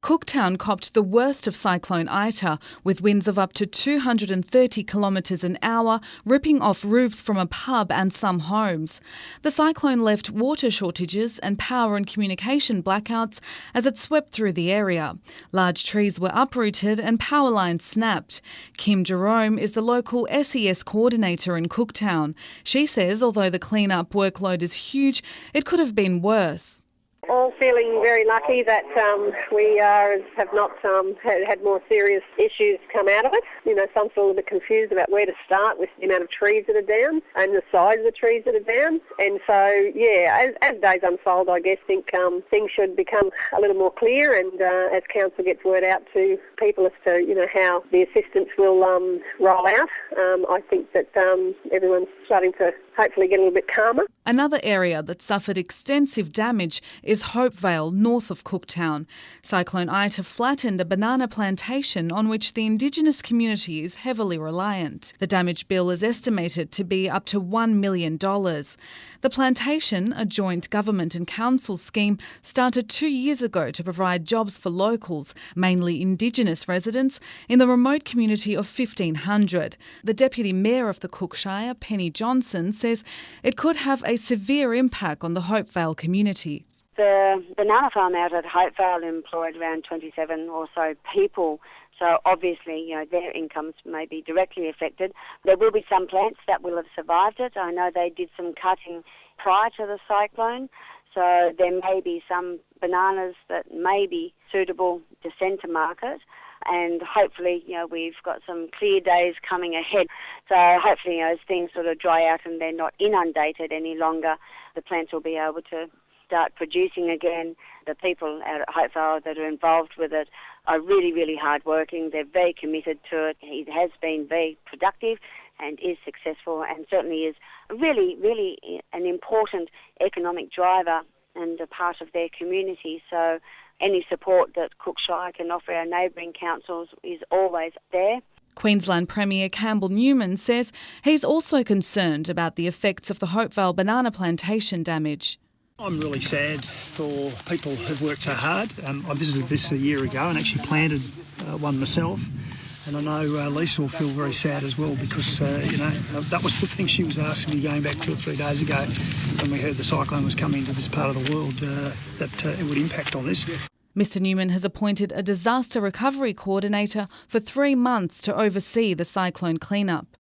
Cooktown copped the worst of Cyclone Ita, with winds of up to 230 kilometres an hour, ripping off roofs from a pub and some homes. The cyclone left water shortages and power and communication blackouts as it swept through the area. Large trees were uprooted and power lines snapped. Kim Jerome is the local SES coordinator in Cooktown. She says although the clean-up workload is huge, it could have been worse. All feeling very lucky that we have not had more serious issues come out of it. You know, some feel a bit confused about where to start with the amount of trees that are down and the size of the trees that are down. And so, yeah, as days unfold, I guess think things should become a little more clear, and as council gets word out to people as to, you know, how the assistance will roll out, I think that everyone's starting to hopefully get a little bit calmer. Another area that suffered extensive damage is Hopevale, north of Cooktown. Cyclone Ita flattened a banana plantation on which the Indigenous community is heavily reliant. The damage bill is estimated to be up to $1 million. The plantation, a joint government and council scheme, started 2 years ago to provide jobs for locals, mainly Indigenous residents, in the remote community of 1,500. The Deputy Mayor of the Cookshire, Penny Johnson, says it could have a severe impact on the Hopevale community. The banana farm out at Hopevale employed around 27 or so people. So obviously, you know, their incomes may be directly affected. There will be some plants that will have survived it. I know they did some cutting prior to the cyclone. So there may be some bananas that may be suitable to send to market. And hopefully, you know, we've got some clear days coming ahead. So hopefully, you know, as things sort of dry out and they're not inundated any longer, the plants will be able to start producing again. The people out at Hopevale that are involved with it are really, really hard-working. They're very committed to it. It has been very productive and is successful, and certainly is really, really an important economic driver and a part of their community. So any support that Cookshire can offer our neighbouring councils is always there. Queensland Premier Campbell Newman says he's also concerned about the effects of the Hopevale banana plantation damage. I'm really sad for people who've worked so hard. I visited this a year ago and actually planted one myself. And I know Lisa will feel very sad as well because, that was the thing she was asking me going back 2 or 3 days ago when we heard the cyclone was coming into this part of the world, that it would impact on this. Mr Newman has appointed a disaster recovery coordinator for 3 months to oversee the cyclone cleanup.